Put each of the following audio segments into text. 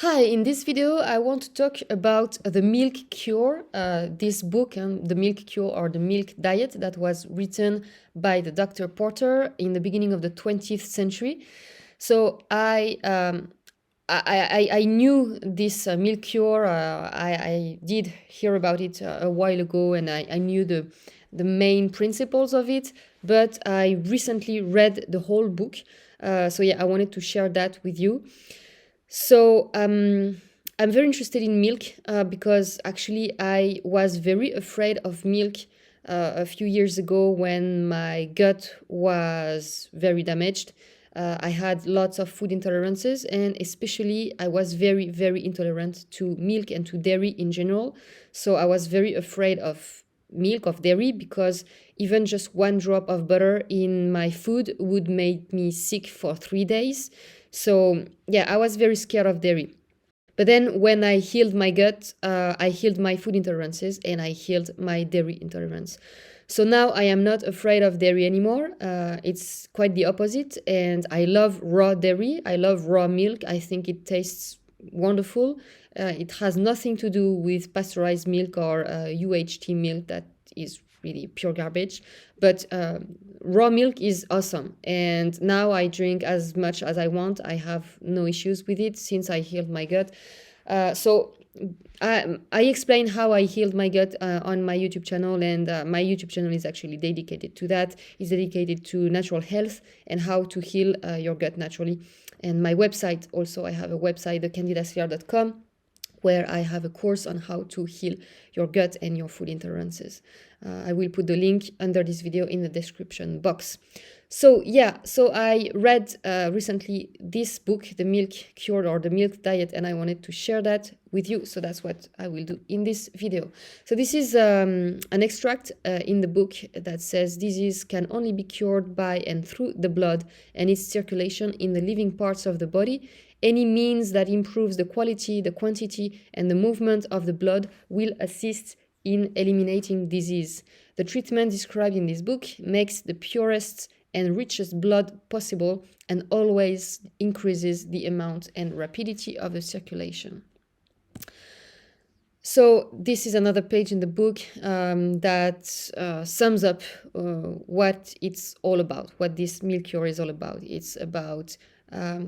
Hi, in this video I want to talk about The Milk Cure, this book, The Milk Cure or The Milk Diet, that was written by the Dr. Porter in the beginning of the 20th century. So I knew this milk cure. I did hear about it a while ago, and I knew the main principles of it, but I recently read the whole book. So yeah, I wanted to share that with you. So I'm very interested in milk because actually I was very afraid of milk a few years ago when my gut was very damaged. I had lots of food intolerances, and especially I was very, very intolerant to milk and to dairy in general. So I was very afraid of milk, of dairy, because even just one drop of butter in my food would make me sick for 3 days. So yeah, I was very scared of dairy. But then when I healed my gut, I healed my food intolerances and I healed my dairy intolerance. So now I am not afraid of dairy anymore. It's quite the opposite. And I love raw dairy. I love raw milk. I think it tastes wonderful. It has nothing to do with pasteurized milk or UHT milk that is really pure garbage. But raw milk is awesome. And now I drink as much as I want. I have no issues with it since I healed my gut. So I explain how I healed my gut on my YouTube channel, and my YouTube channel is actually dedicated to that. It's dedicated to natural health and how to heal your gut naturally. And my website also, I have a website, thecandidasphere.com, where I have a course on how to heal your gut and your food intolerances. I will put the link under this video in the description box. So yeah, so I read recently this book, The Milk Cure or The Milk Diet, and I wanted to share that with you. So that's what I will do in this video. So this is an extract in the book that says disease can only be cured by and through the blood and its circulation in the living parts of the body. Any means that improves the quality, the quantity, and the movement of the blood will assist in eliminating disease. The treatment described in this book makes the purest and richest blood possible and always increases the amount and rapidity of the circulation. So this is another page in the book that sums up what it's all about, what this milk cure is all about. It's about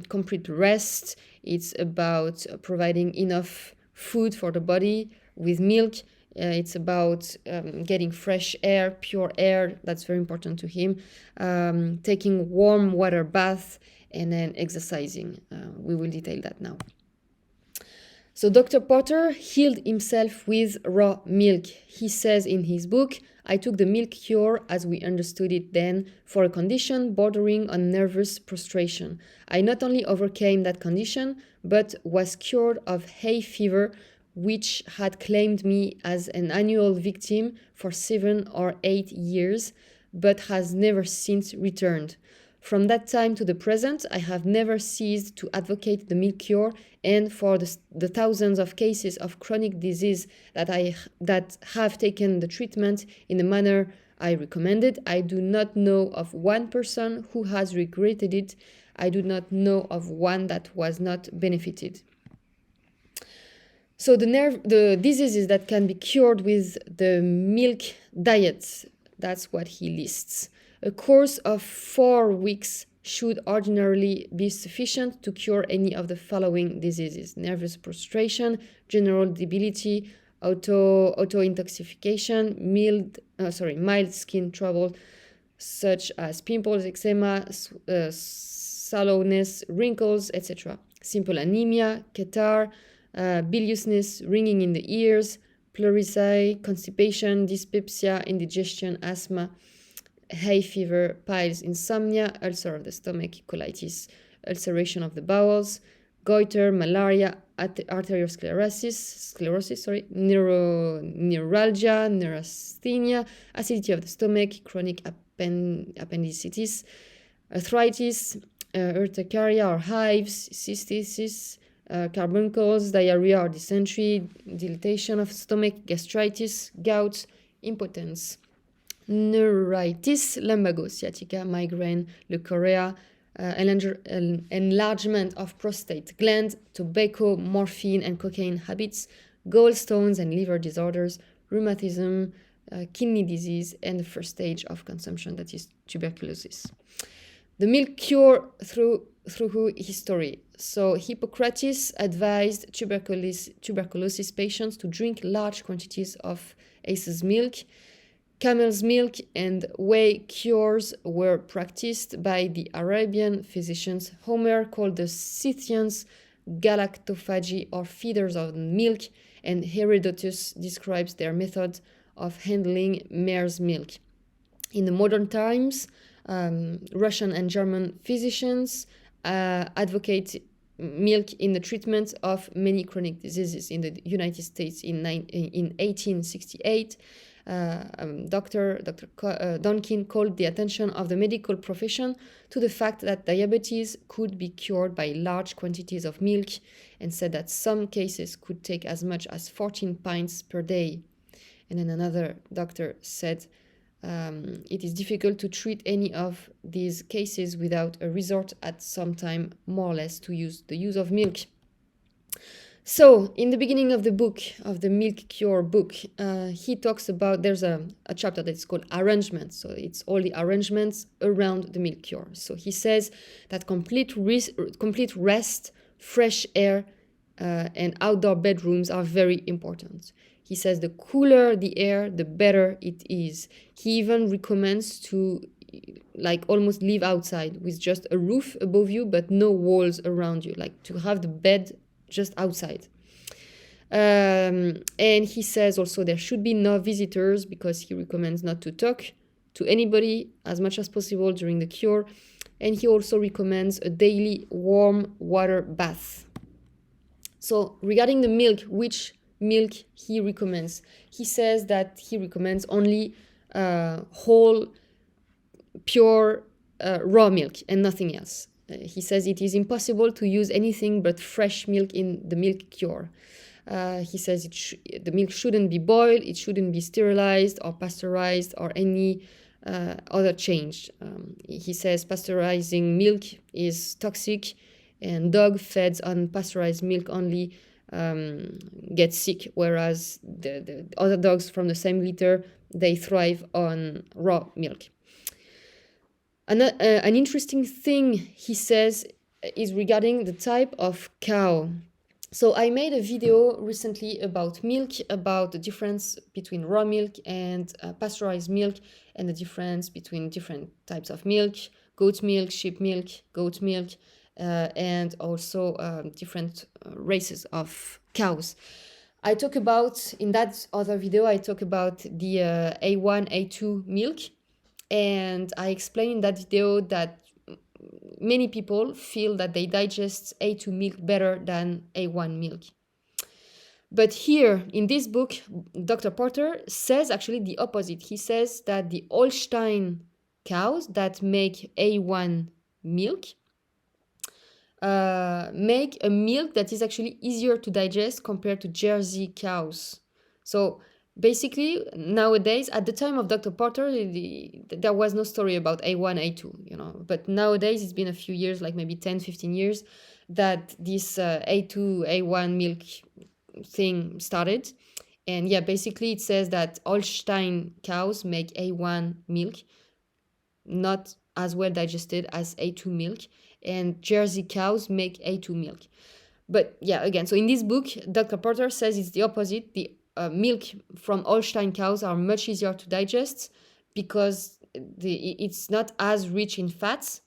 complete rest. It's about providing enough food for the body with milk. It's about getting fresh air, pure air. That's very important to him. Taking warm water bath and then exercising. We will detail that now. So Dr. Porter healed himself with raw milk. He says in his book, I took the milk cure as we understood it then for a condition bordering on nervous prostration. I not only overcame that condition, but was cured of hay fever, which had claimed me as an annual victim for 7 or 8 years, but has never since returned. From that time to the present, I have never ceased to advocate the milk cure, and for the thousands of cases of chronic disease that have taken the treatment in the manner I recommended, I do not know of one person who has regretted it. I do not know of one that was not benefited. So the diseases that can be cured with the milk diet, that's what he lists. A course of 4 weeks should ordinarily be sufficient to cure any of the following diseases: nervous prostration, general debility, auto-intoxication, mild skin trouble such as pimples, eczema, sallowness, wrinkles, etc. Simple anemia, catarrh, biliousness, ringing in the ears, pleurisy, constipation, dyspepsia, indigestion, asthma, hay fever, piles, insomnia, ulcer of the stomach, colitis, ulceration of the bowels, goiter, malaria, arteriosclerosis, neuralgia, neurasthenia, acidity of the stomach, chronic appendicitis, arthritis, urticaria or hives, cystitis, carbuncles, diarrhea or dysentery, dilatation of stomach, gastritis, gout, impotence, neuritis, lumbago, sciatica, migraine, leukorrhea, enlargement of prostate gland, tobacco, morphine, and cocaine habits, gallstones and liver disorders, rheumatism, kidney disease, and the first stage of consumption, that is tuberculosis. The milk cure through history. So Hippocrates advised tuberculosis patients to drink large quantities of as's milk. Camel's milk and whey cures were practiced by the Arabian physicians. Homer called the Scythians galactophagi, or feeders of milk, and Herodotus describes their method of handling mare's milk. In the modern times, Russian and German physicians advocate milk in the treatment of many chronic diseases. In the United States, in 1868, Dr. Donkin called the attention of the medical profession to the fact that diabetes could be cured by large quantities of milk, and said that some cases could take as much as 14 pints per day. And then another doctor said, it is difficult to treat any of these cases without a resort at some time, more or less, to the use of milk. So, in the beginning of the book, of the Milk Cure book, he talks about, there's a chapter that's called Arrangements. So, it's all the arrangements around the milk cure. So, he says that complete rest, fresh air, and outdoor bedrooms are very important. He says the cooler the air, the better it is. He even recommends to almost live outside with just a roof above you, but no walls around you, like to have the bed just outside. And he says also there should be no visitors, because he recommends not to talk to anybody as much as possible during the cure. And he also recommends a daily warm water bath. So regarding the milk, which milk he recommends? He says that he recommends only whole, pure, raw milk and nothing else. He says it is impossible to use anything but fresh milk in the milk cure. He says the milk shouldn't be boiled, it shouldn't be sterilized or pasteurized or any other change. He says pasteurizing milk is toxic, and dog fed on pasteurized milk only get sick, whereas the other dogs from the same litter, they thrive on raw milk. An interesting thing he says is regarding the type of cow. So I made a video recently about milk, about the difference between raw milk and pasteurized milk, and the difference between different types of milk: goat milk, sheep milk, goat milk, and also different races of cows. I talk about, in that other video, I talk about the A1, A2 milk, and I explain in that video that many people feel that they digest A2 milk better than A1 milk. But here, in this book, Dr. Porter says actually the opposite. He says that the Holstein cows that make A1 milk make a milk that is actually easier to digest compared to Jersey cows. So basically, nowadays, at the time of Dr. Porter, there was no story about A1, A2, but nowadays it's been a few years, like maybe 10, 15 years, that this A2, A1 milk thing started. And yeah, basically it says that Holstein cows make A1 milk not as well digested as A2 milk, and Jersey cows make A2 milk. But yeah, again, so in this book, Dr. Porter says it's the opposite. The milk from Holstein cows are much easier to digest because it's not as rich in fats,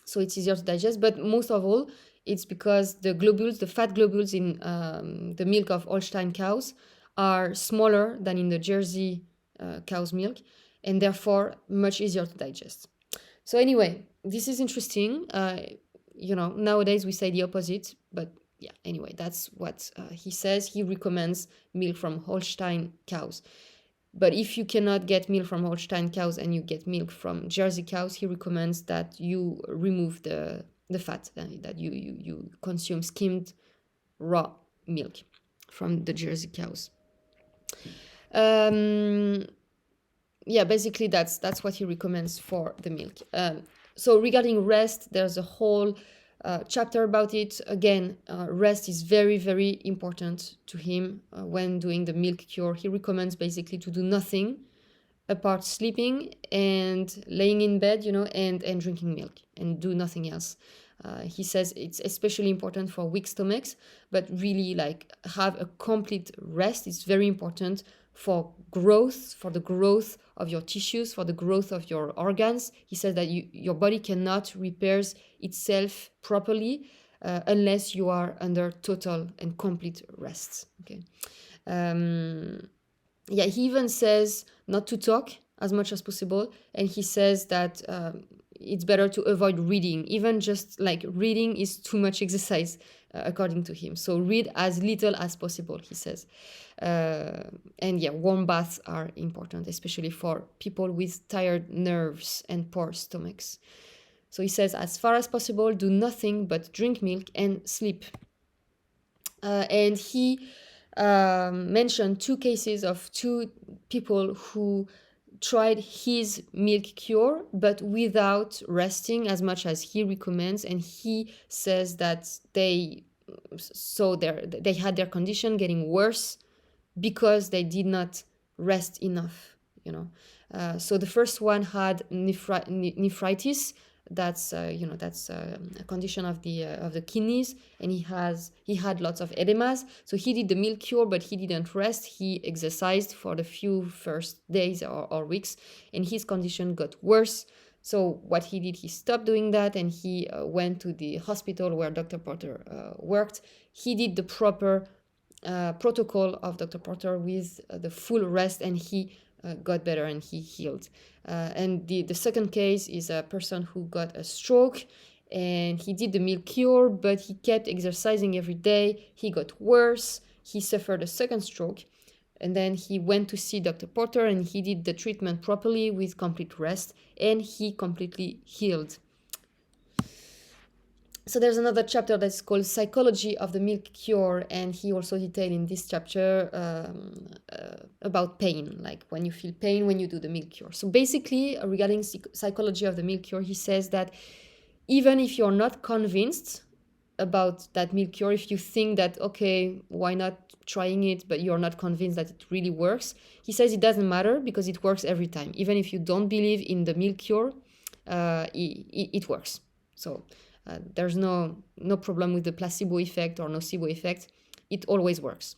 so it's easier to digest. But most of all, it's because the fat globules in the milk of Holstein cows are smaller than in the Jersey cow's milk, and therefore much easier to digest. So anyway, this is interesting. Nowadays we say the opposite, but yeah, anyway, that's what he says. He recommends milk from Holstein cows. But if you cannot get milk from Holstein cows and you get milk from Jersey cows, he recommends that you remove the fat, that you consume skimmed raw milk from the Jersey cows. Yeah, basically that's what he recommends for the milk. So regarding rest, there's a whole chapter about it. Again, rest is very, very important to him when doing the milk cure. He recommends basically to do nothing apart sleeping and laying in bed, and drinking milk, and do nothing else. He says it's especially important for weak stomachs, but really like have a complete rest is very important for growth, for the growth of your tissues, for the growth of your organs. He says that your body cannot repair itself properly unless you are under total and complete rest. Okay. He even says not to talk as much as possible, and he says that it's better to avoid reading. Even just like reading is too much exercise, according to him. So read as little as possible, he says. Warm baths are important, especially for people with tired nerves and poor stomachs. So he says, as far as possible, do nothing but drink milk and sleep. And he mentioned 2 cases of 2 people who tried his milk cure but without resting as much as he recommends, and he says that they had their condition getting worse because they did not rest enough. So the first one had nephritis. That's a condition of the kidneys, and he had lots of edemas. So he did the milk cure, but he didn't rest. He exercised for the few first days or weeks, and his condition got worse. So what he did, he stopped doing that, and he went to the hospital where Dr. Porter worked. He did the proper protocol of Dr. Porter with the full rest, and he got better and he healed. And the second case is a person who got a stroke, and he did the milk cure, but he kept exercising every day. He got worse. He suffered a second stroke, and then he went to see Dr. Porter, and he did the treatment properly with complete rest, and he completely healed. So there's another chapter that's called Psychology of the Milk Cure, and he also detailed in this chapter about pain, like when you feel pain when you do the milk cure. So basically, regarding psychology of the milk cure, he says that even if you're not convinced about that milk cure, if you think that, okay, why not trying it, but you're not convinced that it really works, he says it doesn't matter because it works every time. Even if you don't believe in the milk cure, it works. So there's no problem with the placebo effect or nocebo effect. It always works.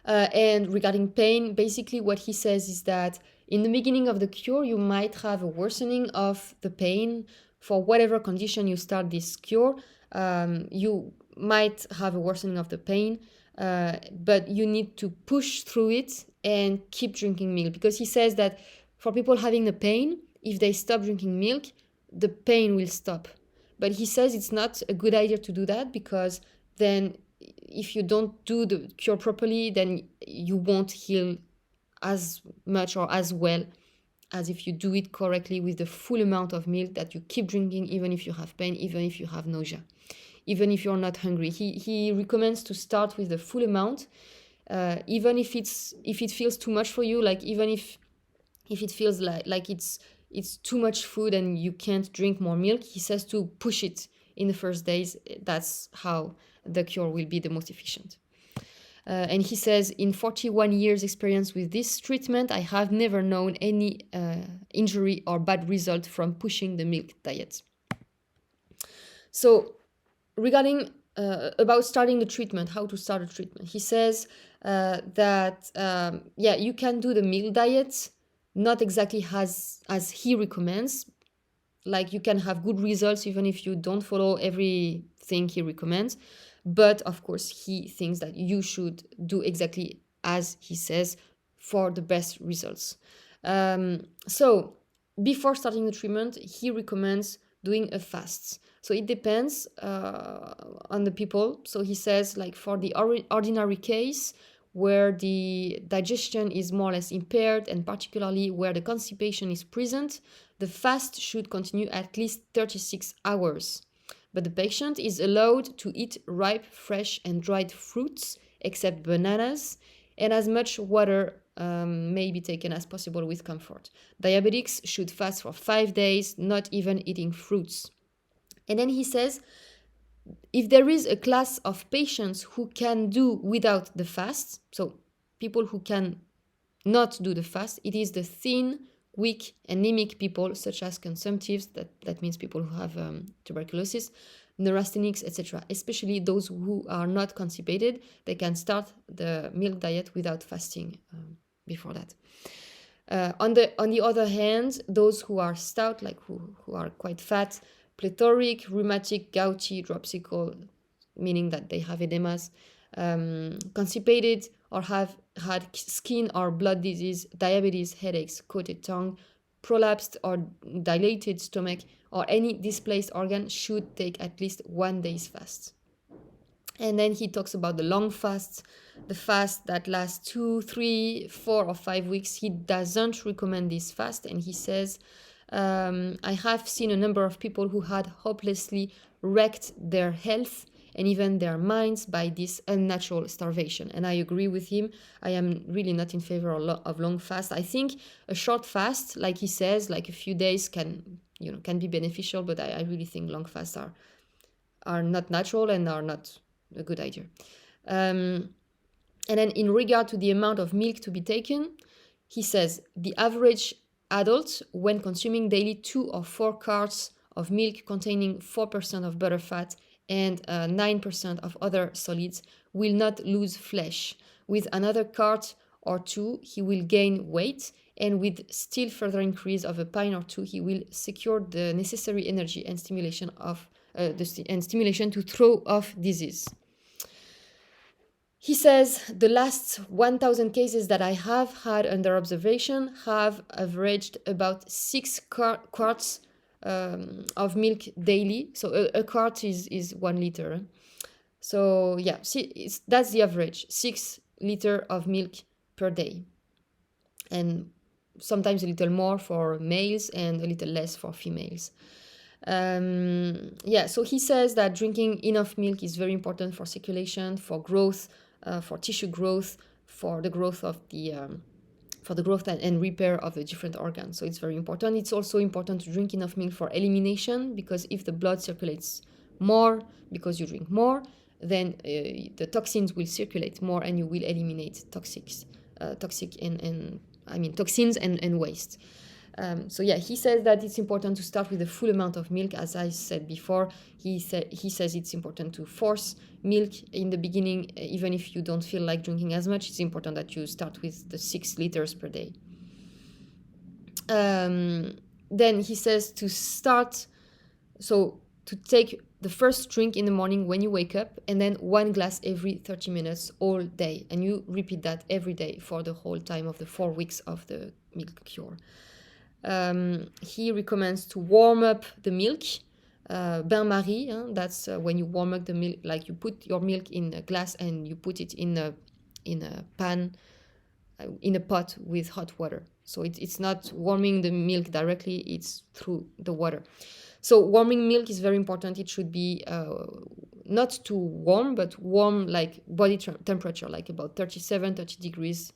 And regarding pain, basically what he says is that in the beginning of the cure, you might have a worsening of the pain for whatever condition you start this cure. You might have a worsening of the pain, but you need to push through it and keep drinking milk, because he says that for people having the pain, if they stop drinking milk, the pain will stop. But he says it's not a good idea to do that, because then if you don't do the cure properly, then you won't heal as much or as well as if you do it correctly with the full amount of milk that you keep drinking, even if you have pain, even if you have nausea, even if you're not hungry. He recommends to start with the full amount, even if it feels too much for you, like even if it feels like it's too much food and you can't drink more milk. He says to push it in the first days. That's how the cure will be the most efficient. And he says, in 41 years experience with this treatment, I have never known any injury or bad result from pushing the milk diet. So regarding about starting the treatment, how to start a treatment, he says that you can do the milk diet, not exactly as he recommends. Like, you can have good results even if you don't follow everything he recommends. But of course, he thinks that you should do exactly as he says for the best results. So before starting the treatment, he recommends doing a fast. So it depends on the people. So he says, like, for the ordinary case, where the digestion is more or less impaired, and particularly where the constipation is present, the fast should continue at least 36 hours. But the patient is allowed to eat ripe, fresh, and dried fruits, except bananas, and as much water may be taken as possible with comfort. Diabetics should fast for 5 days, not even eating fruits. And then he says, if there is a class of patients who can do without the fast, so people who can not do the fast, it is the thin, weak, anemic people, such as consumptives, that means people who have tuberculosis, neurasthenics, etc. Especially those who are not constipated, they can start the milk diet without fasting before that. On the other hand, those who are stout, like who are quite fat, plethoric, rheumatic, gouty, dropsical, meaning that they have edemas, constipated, or have had skin or blood disease, diabetes, headaches, coated tongue, prolapsed or dilated stomach, or any displaced organ should take at least 1 day's fast. And then he talks about the long fasts, the fast that lasts 2, 3, 4, or 5 weeks. He doesn't recommend this fast, and he says, I have seen a number of people who had hopelessly wrecked their health and even their minds by this unnatural starvation. And I agree with him. I am really not in favor of long fast. I think a short fast, like he says, like a few days can be beneficial, but I really think long fasts are not natural and are not a good idea. And then in regard to the amount of milk to be taken, he says the average adult, when consuming daily 2 or 4 quarts of milk containing 4% of butterfat and 9% of other solids, will not lose flesh. With another quart or 2, he will gain weight, and with still further increase of a pint or 2, he will secure the necessary energy and stimulation to throw off disease. He says the last 1,000 cases that I have had under observation have averaged about 6 quarts of milk daily. So a quart is 1 liter. So yeah, that's the average, 6 liters of milk per day. And sometimes a little more for males and a little less for females. So he says that drinking enough milk is very important for circulation, for growth, for tissue growth, for the growth of and repair of the different organs. So it's very important. It's also important to drink enough milk for elimination, because if the blood circulates more because you drink more, then the toxins will circulate more and you will eliminate toxins and waste. He says that it's important to start with a full amount of milk. As I said before, he says it's important to force milk in the beginning, even if you don't feel like drinking as much. It's important that you start with the 6 liters per day. Then he says to take the first drink in the morning when you wake up, and then 1 glass every 30 minutes all day. And you repeat that every day for the whole time of the 4 weeks of the milk cure. He recommends to warm up the milk, bain-marie. That's when you warm up the milk, like you put your milk in a glass and you put it in a pan, in a pot with hot water. So it's not warming the milk directly, it's through the water. So warming milk is very important. It should be not too warm, but warm like body temperature, like about 38 degrees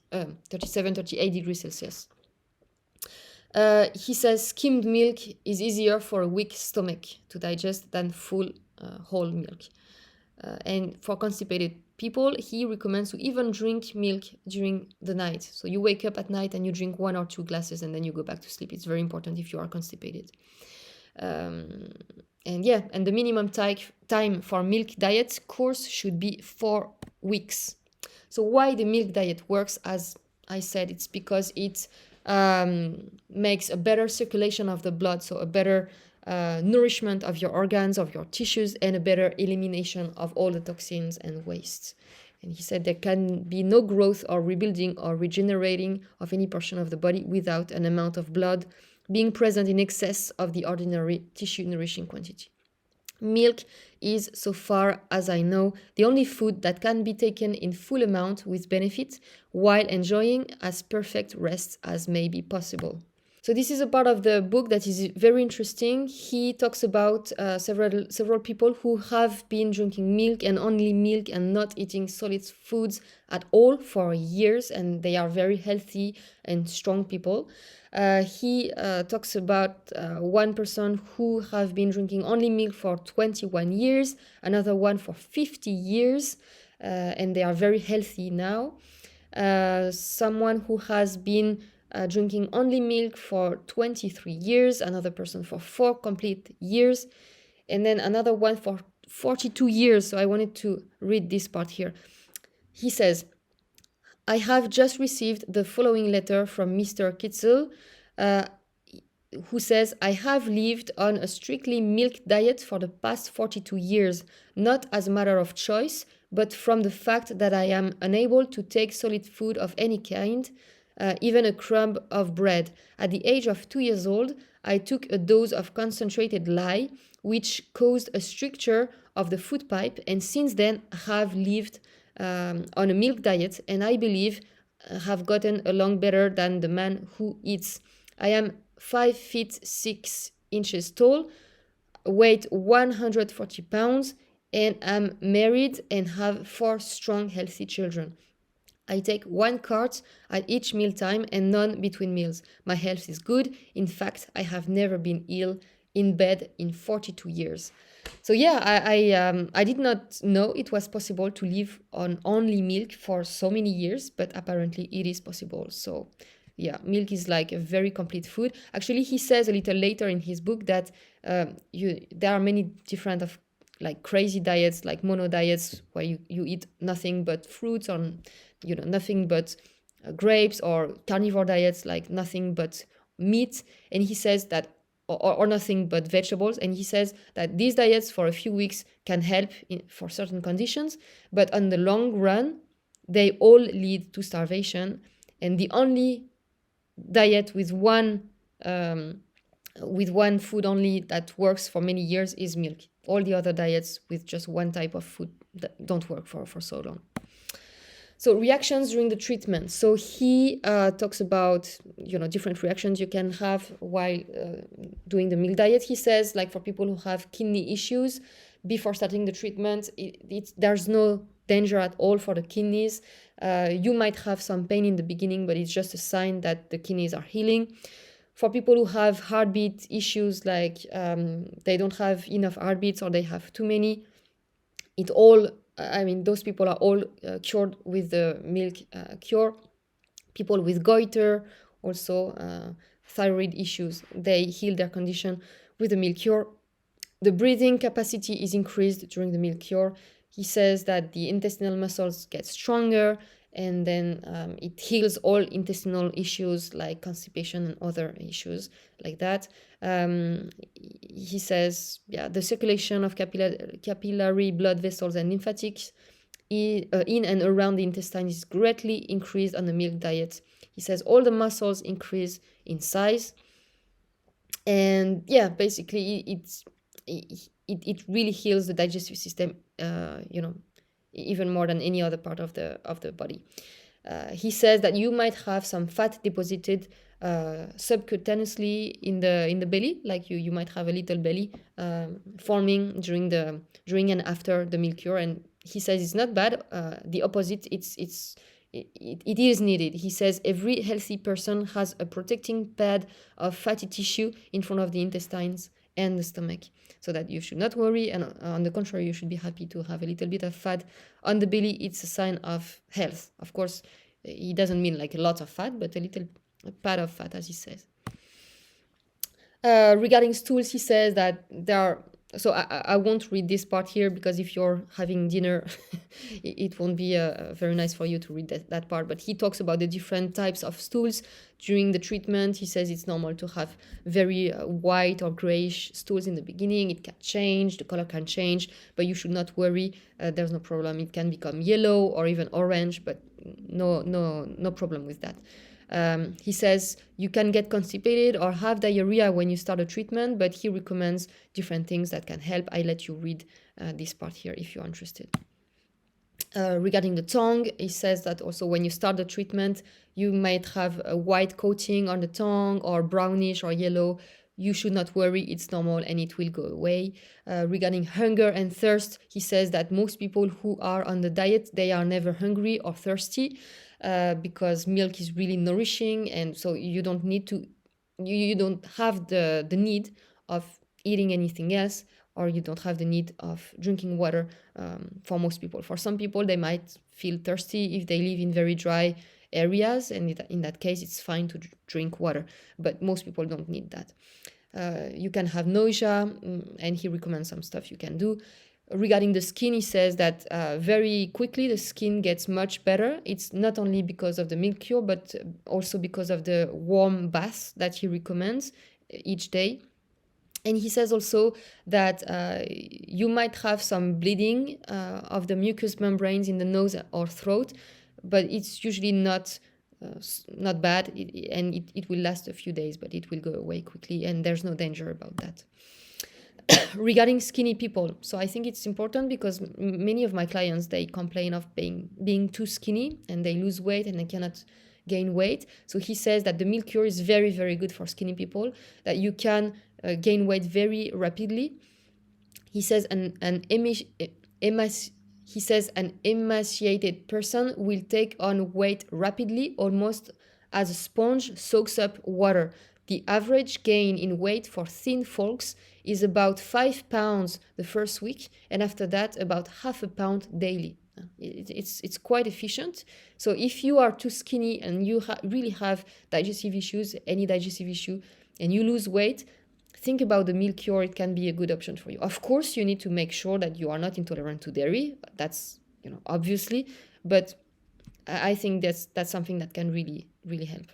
Celsius. He says skimmed milk is easier for a weak stomach to digest than full whole milk. And for constipated people, he recommends to even drink milk during the night. So you wake up at night and you drink 1 or 2 glasses and then you go back to sleep. It's very important if you are constipated. And the minimum time for milk diet course should be 4 weeks. So why the milk diet works, as I said, it's because it makes a better circulation of the blood, so a better nourishment of your organs, of your tissues, and a better elimination of all the toxins and wastes. And he said there can be no growth or rebuilding or regenerating of any portion of the body without an amount of blood being present in excess of the ordinary tissue nourishing quantity. Milk is, so far as I know, the only food that can be taken in full amount with benefit while enjoying as perfect rest as may be possible. So this is a part of the book that is very interesting. He talks about several people who have been drinking milk and only milk and not eating solid foods at all for years, and they are very healthy and strong people. He talks about one person who have been drinking only milk for 21 years, another one for 50 years, and they are very healthy now. Someone who has been drinking only milk for 23 years, another person for 4 complete years, and then another one for 42 years. So I wanted to read this part here. He says, I have just received the following letter from Mr. Kitzel, who says, I have lived on a strictly milk diet for the past 42 years, not as a matter of choice, but from the fact that I am unable to take solid food of any kind, even a crumb of bread. At the age of 2 years old, I took a dose of concentrated lye, which caused a stricture of the food pipe, and since then have lived on a milk diet, and I believe have gotten along better than the man who eats. I am 5 feet 6 inches tall, weight 140 pounds, and am married and have 4 strong, healthy children. I take 1 quart at each mealtime and none between meals. My health is good. In fact, I have never been ill in bed in 42 years. So yeah, I did not know it was possible to live on only milk for so many years, but apparently it is possible. So yeah, milk is like a very complete food. Actually, he says a little later in his book that there are many different of like crazy diets, like mono diets, where you eat nothing but fruits or nothing but grapes, or carnivore diets like nothing but meat. And he says that or nothing but vegetables. And he says that these diets for a few weeks can help for certain conditions, but on the long run, they all lead to starvation. And the only diet with one food only that works for many years is milk. All the other diets with just one type of food that don't work for so long. So reactions during the treatment. So he talks about different reactions you can have while doing the milk diet. He says, like, for people who have kidney issues, before starting the treatment, there's no danger at all for the kidneys. You might have some pain in the beginning, but it's just a sign that the kidneys are healing. For people who have heartbeat issues, like they don't have enough heartbeats or they have too many, those people are all cured with the milk cure. People with goiter, also thyroid issues, they heal their condition with the milk cure. The breathing capacity is increased during the milk cure. He says that the intestinal muscles get stronger, and then it heals all intestinal issues like constipation and other issues like that. He says, the circulation of capillary blood vessels and lymphatics in and around the intestine is greatly increased on the milk diet. He says all the muscles increase in size, and basically it really heals the digestive system, even more than any other part of the body. He says that you might have some fat deposited subcutaneously in the belly, like you might have a little belly forming during and after the milk cure, and he says it's not bad. The opposite, it is needed. He says every healthy person has a protecting pad of fatty tissue in front of the intestines and the stomach, so that you should not worry, and on the contrary, you should be happy to have a little bit of fat on the belly. It's a sign of health. Of course, he doesn't mean like a lot of fat, but a little pad of fat, as he says. Regarding stools, he says that there are, so I won't read this part here, because if you're having dinner, it won't be very nice for you to read that part. But he talks about the different types of stools during the treatment. He says it's normal to have very white or grayish stools in the beginning. It can change, the color can change, but you should not worry. There's no problem. It can become yellow or even orange, but no problem with that. He says you can get constipated or have diarrhea when you start a treatment, but he recommends different things that can help. I let you read this part here if you're interested. Regarding the tongue, he says that also when you start the treatment, you might have a white coating on the tongue or brownish or yellow. You should not worry, it's normal and it will go away. Regarding hunger and thirst, he says that most people who are on the diet, they are never hungry or thirsty because milk is really nourishing, and so you don't need to, you don't have the need of eating anything else, or you don't have the need of drinking water for most people. For some people, they might feel thirsty if they live in very dry areas, and in that case, it's fine to drink water, but most people don't need that. You can have nausea, and he recommends some stuff you can do. Regarding the skin, he says that very quickly the skin gets much better. It's not only because of the milk cure, but also because of the warm bath that he recommends each day. And he says also that you might have some bleeding of the mucous membranes in the nose or throat, but it's usually not bad, and it will last a few days, but it will go away quickly, and there's no danger about that. Regarding skinny people, so I think it's important because many of my clients, they complain of being too skinny, and they lose weight and they cannot gain weight. So he says that the milk cure is very, very good for skinny people, that you can gain weight very rapidly. He says an emaciated person will take on weight rapidly, almost as a sponge soaks up water. The average gain in weight for thin folks is about 5 pounds the first week, and after that about half a pound daily. It's quite efficient. So if you are too skinny and you really have digestive issues, any digestive issue, and you lose weight, think about the milk cure. It can be a good option for you. Of course, you need to make sure that you are not intolerant to dairy. That's, obviously, but I think that's something that can really, really help.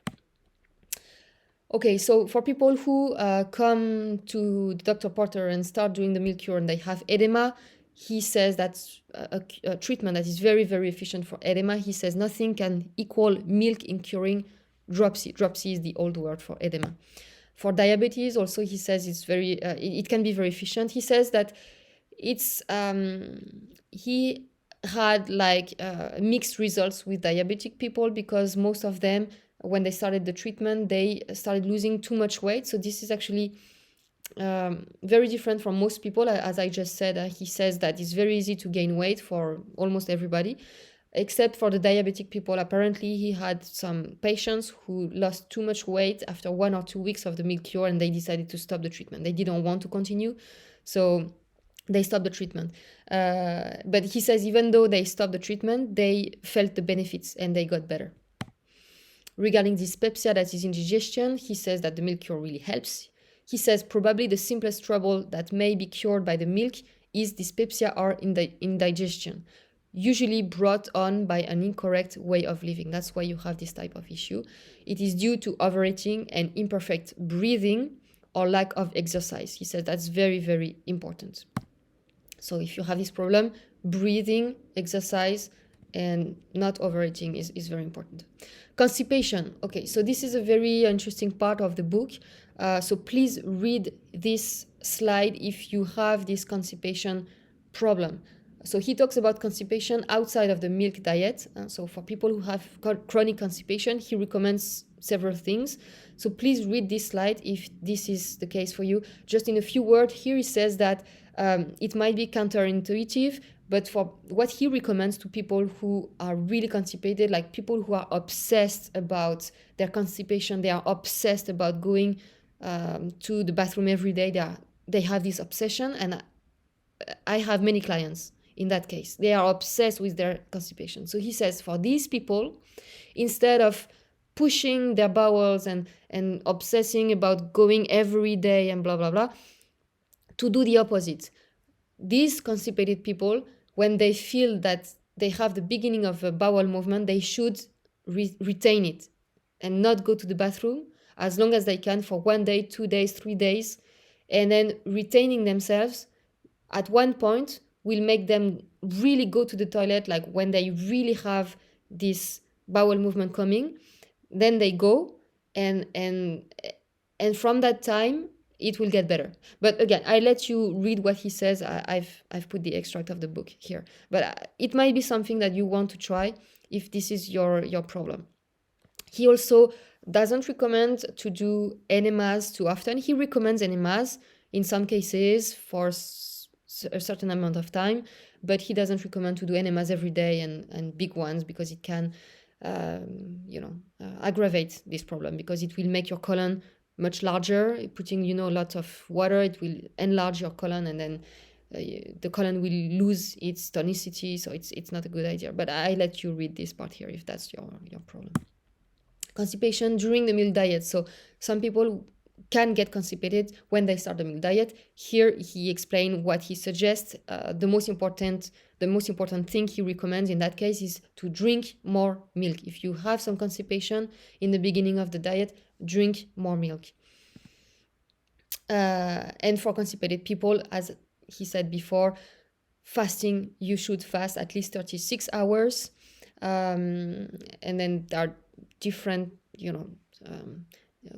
Okay, so for people who come to Dr. Porter and start doing the milk cure and they have edema, he says that's a treatment that is very, very efficient for edema. He says nothing can equal milk in curing dropsy. Dropsy is the old word for edema. For diabetes, also, he says it's very. It can be very efficient. He says that it's. He had mixed results with diabetic people because most of them, when they started the treatment, they started losing too much weight. So this is actually very different from most people. As I just said, he says that it's very easy to gain weight for almost everybody, except for the diabetic people. Apparently, he had some patients who lost too much weight after 1 or 2 weeks of the milk cure, and they decided to stop the treatment. They didn't want to continue, so they stopped the treatment. But he says even though they stopped the treatment, they felt the benefits and they got better. Regarding dyspepsia, that is indigestion, he says that the milk cure really helps. He says probably the simplest trouble that may be cured by the milk is dyspepsia or indigestion, usually brought on by an incorrect way of living. That's why you have this type of issue. It is due to overeating and imperfect breathing or lack of exercise. He says that's very, very important. So if you have this problem, breathing, exercise, and not overeating is very important. Constipation. Okay, so this is a very interesting part of the book. So please read this slide if you have this constipation problem. So he talks about constipation outside of the milk diet. So for people who have chronic constipation, he recommends several things. So please read this slide if this is the case for you. Just in a few words, here he says that it might be counterintuitive, but for what he recommends to people who are really constipated, like people who are obsessed about their constipation, they are obsessed about going to the bathroom every day. They have this obsession, and I have many clients in that case. They are obsessed with their constipation. So he says for these people, instead of pushing their bowels and obsessing about going every day and blah, blah, blah, to do the opposite. These constipated people, when they feel that they have the beginning of a bowel movement, they should retain it and not go to the bathroom as long as they can for 1 day, 2 days, 3 days. And then retaining themselves at one point will make them really go to the toilet, like when they really have this bowel movement coming. Then they go, and from that time, it will get better. But again, I let you read what he says. I've put the extract of the book here, but it might be something that you want to try if this is your problem. He also doesn't recommend to do enemas too often. He recommends enemas in some cases for a certain amount of time, but he doesn't recommend to do enemas every day and big ones, because it can aggravate this problem, because it will make your colon much larger, putting lots of water. It will enlarge your colon, and then the colon will lose its tonicity, so it's not a good idea. But I let you read this part here if that's your problem. Constipation during the meal diet. So some people can get constipated when they start the meal diet. Here he explained what he suggests. The most important thing he recommends in that case is to drink more milk. If you have some constipation in the beginning of the diet, drink more milk. And for constipated people, as he said before, fasting, you should fast at least 36 hours. And then there are different,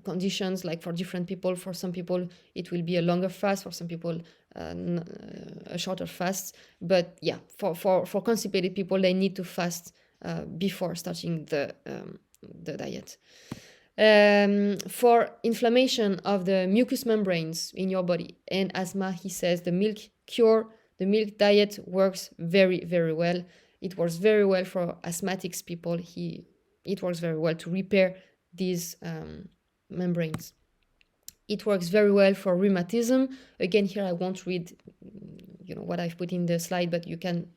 conditions, like for different people. For some people, it will be a longer fast. For some people, a shorter fast. But yeah, for constipated people, they need to fast before starting the diet. For inflammation of the mucous membranes in your body and asthma, he says the milk diet works very, very well. It works very well for asthmatics people. It works very well to repair these membranes. It works very well for rheumatism. Again, here I won't read, what I've put in the slide, but you can,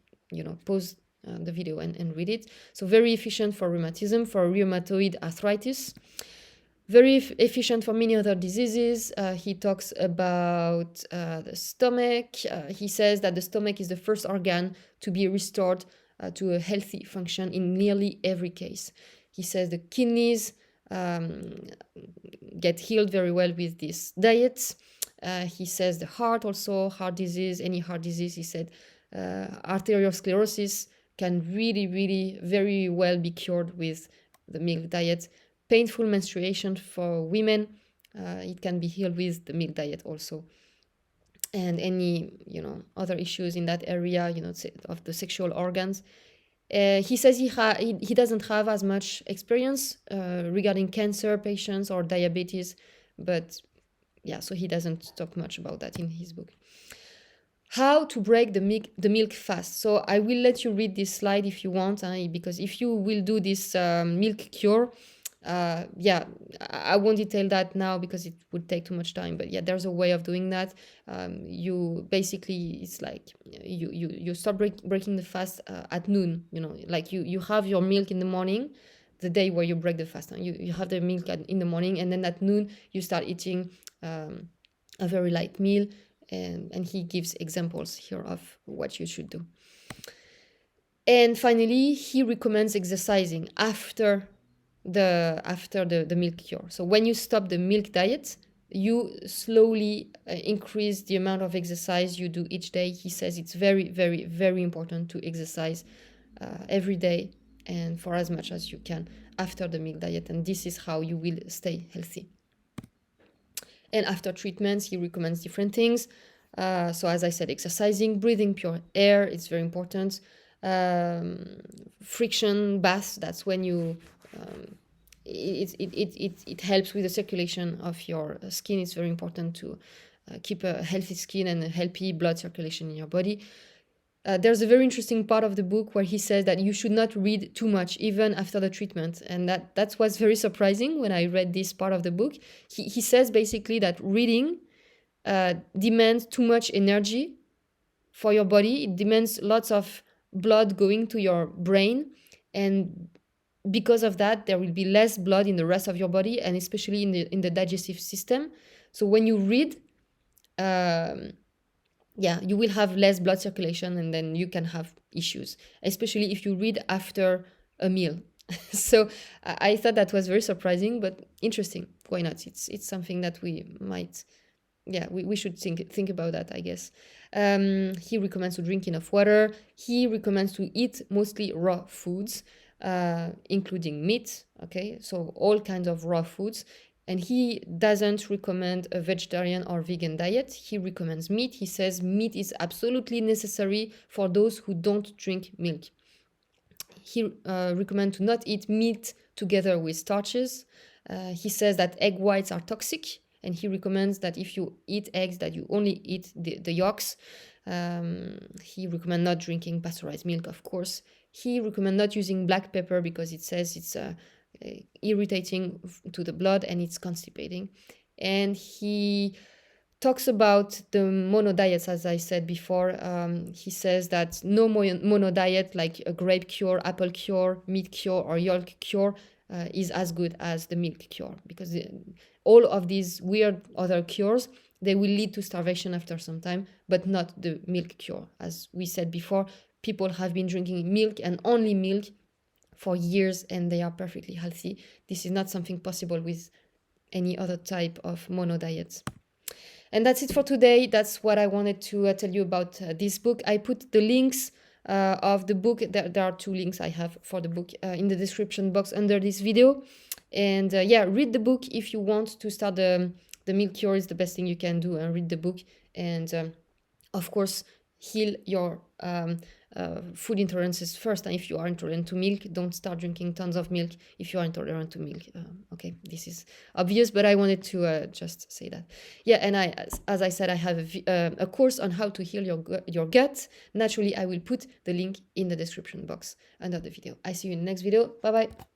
pause the video and read it. So very efficient for rheumatism, for rheumatoid arthritis. Very efficient for many other diseases. He talks about the stomach. He says that the stomach is the first organ to be restored to a healthy function in nearly every case. He says the kidneys get healed very well with this diet. He says the heart also, heart disease, any heart disease, he said arteriosclerosis can really, really very well be cured with the milk diet. Painful menstruation for women, it can be healed with the milk diet also. And any, other issues in that area, of the sexual organs. He says he doesn't have as much experience regarding cancer patients or diabetes, but yeah, so he doesn't talk much about that in his book. How to break the milk fast. So I will let you read this slide if you want, because if you will do this milk cure, I won't detail that now because it would take too much time, but yeah, there's a way of doing that. You basically, it's like you start breaking the fast at noon, like you have your milk in the morning, the day where you break the fast, you have the milk in the morning, and then at noon you start eating a very light meal, and he gives examples here of what you should do. And finally, he recommends exercising after the milk cure. So when you stop the milk diet, you slowly increase the amount of exercise you do each day. He says it's very, very, very important to exercise every day and for as much as you can after the milk diet, and this is how you will stay healthy. And after treatments, he recommends different things. So as I said, exercising, breathing pure air, it's very important. Friction baths, that's when you it helps with the circulation of your skin. It's very important to keep a healthy skin and a healthy blood circulation in your body. There's a very interesting part of the book where he says that you should not read too much even after the treatment, and that was very surprising when I read this part of the book. He says basically that reading demands too much energy for your body. It demands lots of blood going to your brain, and because of that there will be less blood in the rest of your body, and especially in the digestive system. So when you read, you will have less blood circulation, and then you can have issues, especially if you read after a meal. So I thought that was very surprising, but interesting. Why not? It's something that we might, we should think about that, I guess. He recommends to drink enough water. He recommends to eat mostly raw foods, including meat. Okay, so all kinds of raw foods. And he doesn't recommend a vegetarian or vegan diet. He recommends meat. He says meat is absolutely necessary for those who don't drink milk. He recommends to not eat meat together with starches. He says that egg whites are toxic, and he recommends that if you eat eggs, that you only eat the yolks. He recommends not drinking pasteurized milk, of course. He recommends not using black pepper because it says it's irritating to the blood and it's constipating. And he talks about the mono diets, as I said before. He says that no mono diet, like a grape cure, apple cure, meat cure, or yolk cure, is as good as the milk cure, because all of these weird other cures, they will lead to starvation after some time, but not the milk cure. As we said before, people have been drinking milk and only milk for years and they are perfectly healthy. This is not something possible with any other type of mono diets. And that's it for today. That's what I wanted to tell you about this book. I put the links of the book. There are 2 links I have for the book in the description box under this video. And yeah, read the book if you want to start the milk cure. Is the best thing you can do, and read the book. And of course, heal your food intolerances first. And if you are intolerant to milk, don't start drinking tons of milk if you are intolerant to milk. Okay, this is obvious, but I wanted to just say that. Yeah, and as I said, I have a course on how to heal your gut. Naturally, I will put the link in the description box under the video. I see you in the next video. Bye bye.